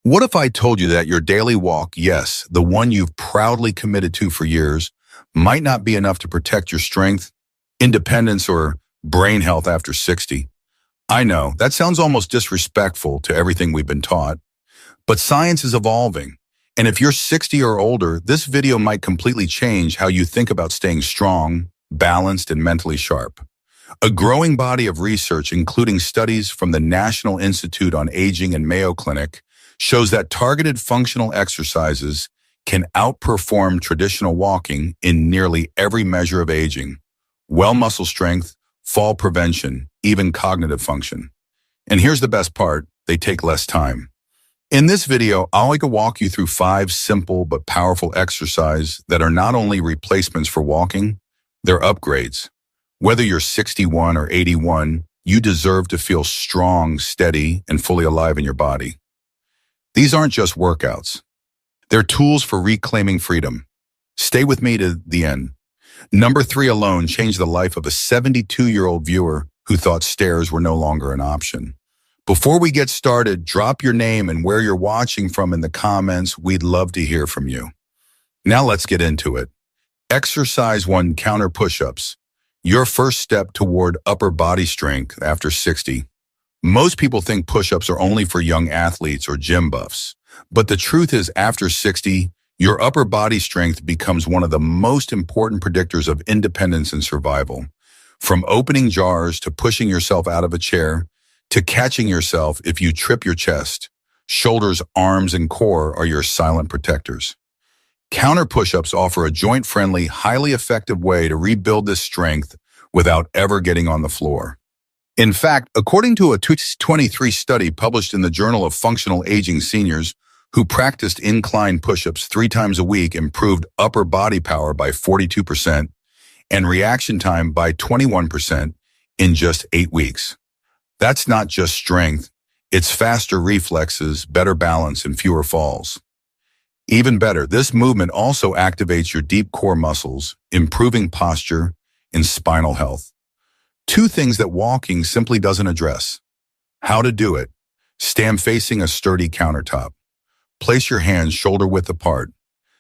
What if I told you that your daily walk, yes, the one you've proudly committed to for years, might not be enough to protect your strength, independence, or brain health after 60? I know, that sounds almost disrespectful to everything we've been taught, but science is evolving. And if you're 60 or older, this video might completely change how you think about staying strong, balanced, and mentally sharp. A growing body of research, including studies from the National Institute on Aging and Mayo Clinic, shows that targeted functional exercises can outperform traditional walking in nearly every measure of aging: well muscle strength, fall prevention, even cognitive function. And here's the best part, they take less time. In this video, I'll walk you through 5 simple but powerful exercises that are not only replacements for walking, they're upgrades. Whether you're 61 or 81, you deserve to feel strong, steady, and fully alive in your body. These aren't just workouts. They're tools for reclaiming freedom. Stay with me to the end. Number 3 alone changed the life of a 72-year-old viewer who thought stairs were no longer an option. Before we get started, drop your name and where you're watching from in the comments. We'd love to hear from you. Now let's get into it. Exercise 1: counter push-ups. Your first step toward upper body strength after 60. Most people think push-ups are only for young athletes or gym buffs. But the truth is, after 60, your upper body strength becomes one of the most important predictors of independence and survival. From opening jars to pushing yourself out of a chair, to catching yourself if you trip your chest, shoulders, arms, and core are your silent protectors. Counter push-ups offer a joint-friendly, highly effective way to rebuild this strength without ever getting on the floor. In fact, according to a 2023 study published in the Journal of Functional Aging, seniors who practiced incline push-ups 3 times a week improved upper body power by 42% and reaction time by 21% in just 8 weeks. That's not just strength, it's faster reflexes, better balance, and fewer falls. Even better, this movement also activates your deep core muscles, improving posture and spinal health. 2 things that walking simply doesn't address. How to do it: stand facing a sturdy countertop. Place your hands shoulder-width apart.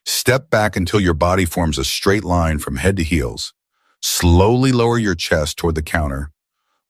Step back until your body forms a straight line from head to heels. Slowly lower your chest toward the counter.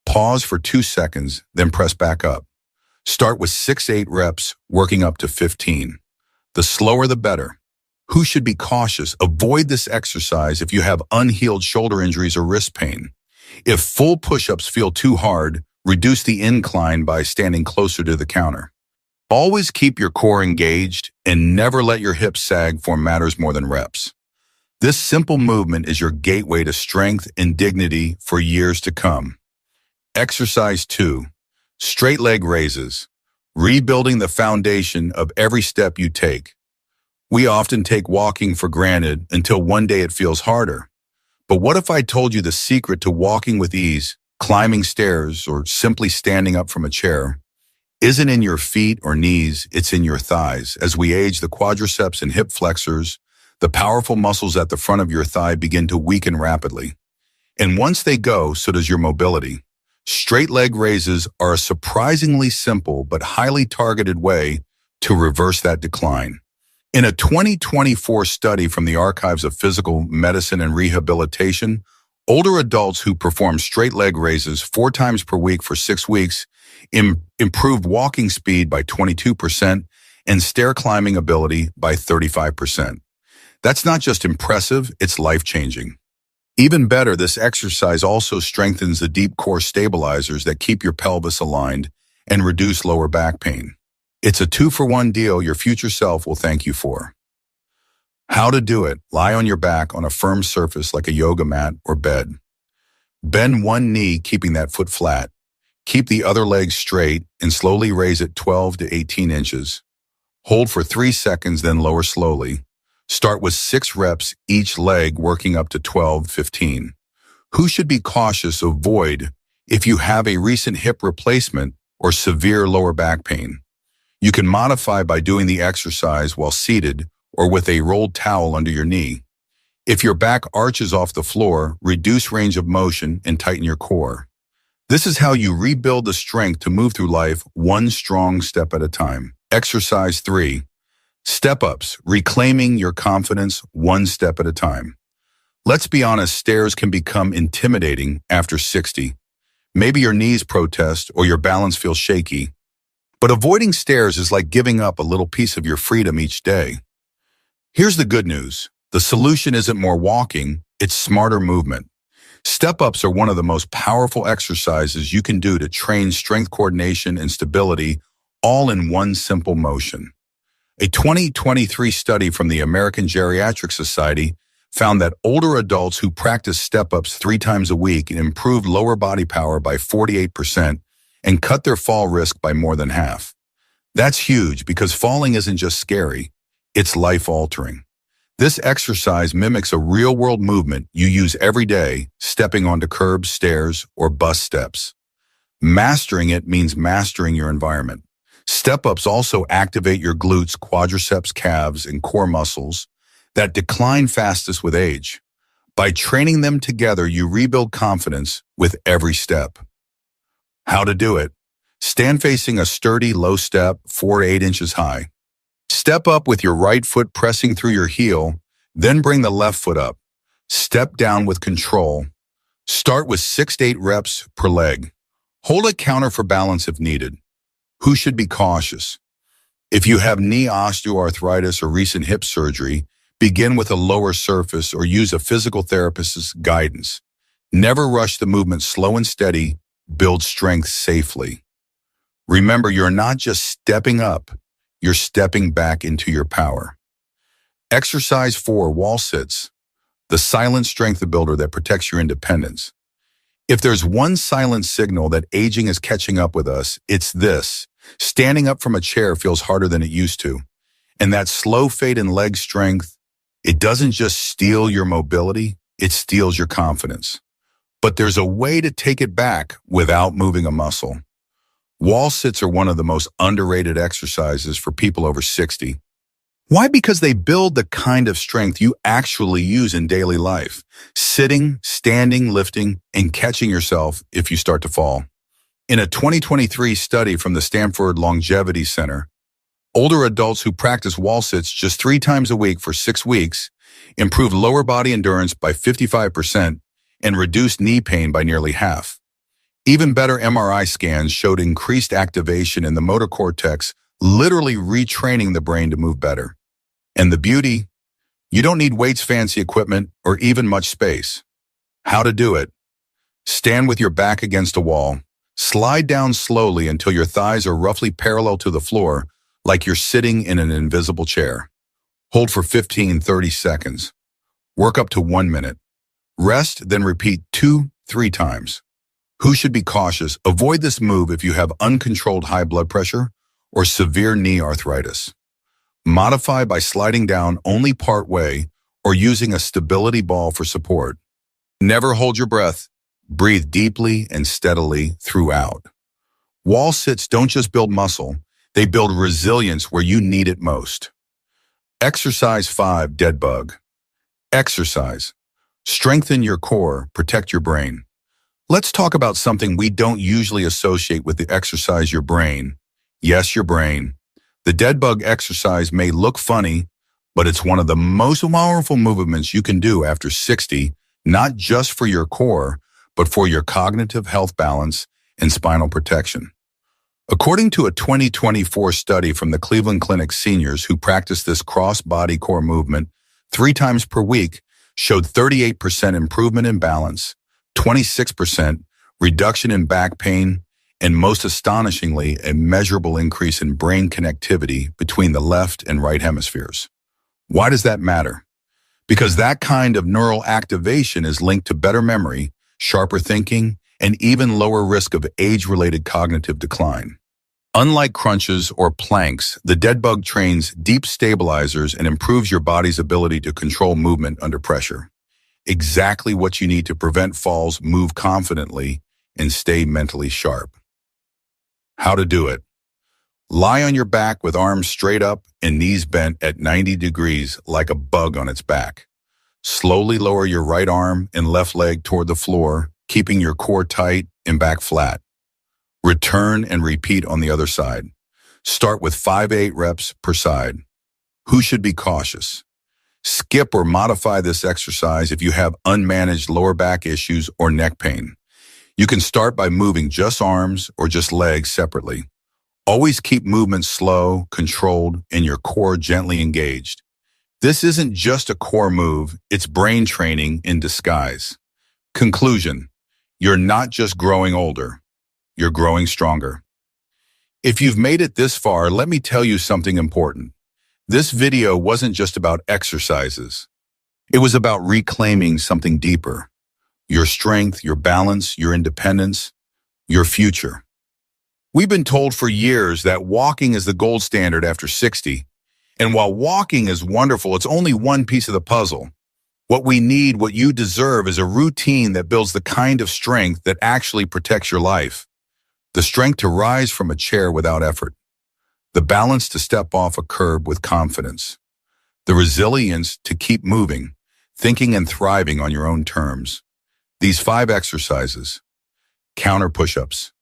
Pause for 2 seconds, then press back up. Start with 6-8 reps, working up to 15. The slower the better. Who should be cautious? Avoid this exercise if you have unhealed shoulder injuries or wrist pain. If full push-ups feel too hard, reduce the incline by standing closer to the counter. Always keep your core engaged and never let your hips sag for matters more than reps. This simple movement is your gateway to strength and dignity for years to come. Exercise 2: straight leg raises. Rebuilding the foundation of every step you take. We often take walking for granted until one day it feels harder. But what if I told you the secret to walking with ease, climbing stairs, or simply standing up from a chair isn't in your feet or knees, it's in your thighs. As we age, the quadriceps and hip flexors, the powerful muscles at the front of your thigh, begin to weaken rapidly. And once they go, so does your mobility. Straight leg raises are a surprisingly simple but highly targeted way to reverse that decline. In a 2024 study from the Archives of Physical Medicine and Rehabilitation, older adults who performed straight leg raises 4 times per week for 6 weeks improved walking speed by 22% and stair climbing ability by 35%. That's not just impressive, it's life-changing. Even better, this exercise also strengthens the deep core stabilizers that keep your pelvis aligned and reduce lower back pain. It's a 2-for-1 deal your future self will thank you for. How to do it: lie on your back on a firm surface like a yoga mat or bed. Bend one knee, keeping that foot flat. Keep the other leg straight and slowly raise it 12 to 18 inches. Hold for 3 seconds, then lower slowly. Start with 6 reps each leg, working up to 12-15. Who should be cautious? Avoid if you have a recent hip replacement or severe lower back pain. You can modify by doing the exercise while seated or with a rolled towel under your knee. If your back arches off the floor, reduce range of motion and tighten your core. This is how you rebuild the strength to move through life one strong step at a time. Exercise 3. Step-ups, reclaiming your confidence one step at a time. Let's be honest, stairs can become intimidating after 60. Maybe your knees protest or your balance feels shaky. But avoiding stairs is like giving up a little piece of your freedom each day. Here's the good news. The solution isn't more walking, it's smarter movement. Step-ups are one of the most powerful exercises you can do to train strength coordination and stability all in one simple motion. A 2023 study from the American Geriatric Society found that older adults who practiced step-ups 3 times a week improved lower body power by 48% and cut their fall risk by more than half. That's huge because falling isn't just scary, it's life-altering. This exercise mimics a real-world movement you use every day, stepping onto curbs, stairs, or bus steps. Mastering it means mastering your environment. Step-ups also activate your glutes, quadriceps, calves, and core muscles that decline fastest with age. By training them together, you rebuild confidence with every step. How to do it? Stand facing a sturdy, low step, 4 to 8 inches high. Step up with your right foot pressing through your heel, then bring the left foot up. Step down with control. Start with 6 to 8 reps per leg. Hold a counter for balance if needed. Who should be cautious? If you have knee osteoarthritis or recent hip surgery, begin with a lower surface or use a physical therapist's guidance. Never rush the movement. Slow and steady, build strength safely. Remember, you're not just stepping up, you're stepping back into your power. Exercise 4, wall sits, the silent strength builder that protects your independence. If there's one silent signal that aging is catching up with us, it's this. Standing up from a chair feels harder than it used to. And that slow fade in leg strength, it doesn't just steal your mobility, it steals your confidence. But there's a way to take it back without moving a muscle. Wall sits are one of the most underrated exercises for people over 60. Why? Because they build the kind of strength you actually use in daily life. Sitting, standing, lifting, and catching yourself if you start to fall. In a 2023 study from the Stanford Longevity Center, older adults who practice wall sits just 3 times a week for 6 weeks improved lower body endurance by 55% and reduced knee pain by nearly half. Even better MRI scans showed increased activation in the motor cortex, literally retraining the brain to move better. And the beauty? You don't need weights, fancy equipment, or even much space. How to do it? Stand with your back against a wall. Slide down slowly until your thighs are roughly parallel to the floor, like you're sitting in an invisible chair. Hold for 15-30 seconds. Work up to 1 minute. Rest, then repeat 2-3 times. Who should be cautious? Avoid this move if you have uncontrolled high blood pressure or severe knee arthritis. Modify by sliding down only part way or using a stability ball for support. Never hold your breath. Breathe deeply and steadily throughout. Wall sits don't just build muscle, they build resilience where you need it most. Exercise 5, dead bug. Exercise. Strengthen your core, protect your brain. Let's talk about something we don't usually associate with the exercise: your brain. Yes, your brain. The dead bug exercise may look funny, but it's one of the most powerful movements you can do after 60, not just for your core, but for your cognitive health balance and spinal protection. According to a 2024 study from the Cleveland Clinic, seniors who practice this cross-body core movement 3 times per week showed 38% improvement in balance, 26% reduction in back pain, and most astonishingly, a measurable increase in brain connectivity between the left and right hemispheres. Why does that matter? Because that kind of neural activation is linked to better memory, sharper thinking, and even lower risk of age-related cognitive decline. Unlike crunches or planks, the dead bug trains deep stabilizers and improves your body's ability to control movement under pressure. Exactly what you need to prevent falls, move confidently, and stay mentally sharp. How to do it? Lie on your back with arms straight up and knees bent at 90 degrees like a bug on its back. Slowly lower your right arm and left leg toward the floor, keeping your core tight and back flat. Return and repeat on the other side. Start with 5 to 8 reps per side. Who should be cautious? Skip or modify this exercise if you have unmanaged lower back issues or neck pain. You can start by moving just arms or just legs separately. Always keep movement slow, controlled, and your core gently engaged. This isn't just a core move, it's brain training in disguise. Conclusion: you're not just growing older, you're growing stronger. If you've made it this far, let me tell you something important. This video wasn't just about exercises. It was about reclaiming something deeper. Your strength, your balance, your independence, your future. We've been told for years that walking is the gold standard after 60. And while walking is wonderful, it's only one piece of the puzzle. What we need, what you deserve, is a routine that builds the kind of strength that actually protects your life. The strength to rise from a chair without effort. The balance to step off a curb with confidence. The resilience to keep moving, thinking and thriving on your own terms. These 5 exercises: counter push-ups,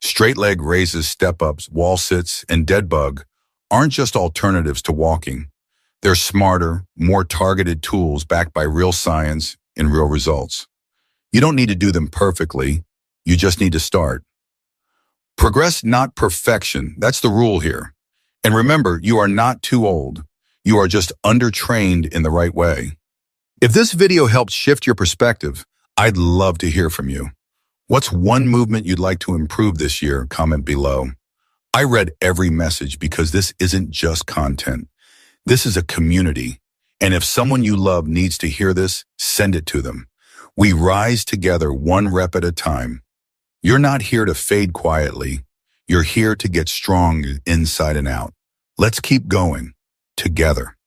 straight leg raises, step-ups, wall sits, and dead bug, aren't just alternatives to walking. They're smarter, more targeted tools backed by real science and real results. You don't need to do them perfectly. You just need to start. Progress, not perfection. That's the rule here. And remember, you are not too old. You are just undertrained in the right way. If this video helped shift your perspective, I'd love to hear from you. What's one movement you'd like to improve this year? Comment below. I read every message because this isn't just content. This is a community. And if someone you love needs to hear this, send it to them. We rise together, one rep at a time. You're not here to fade quietly. You're here to get strong inside and out. Let's keep going together.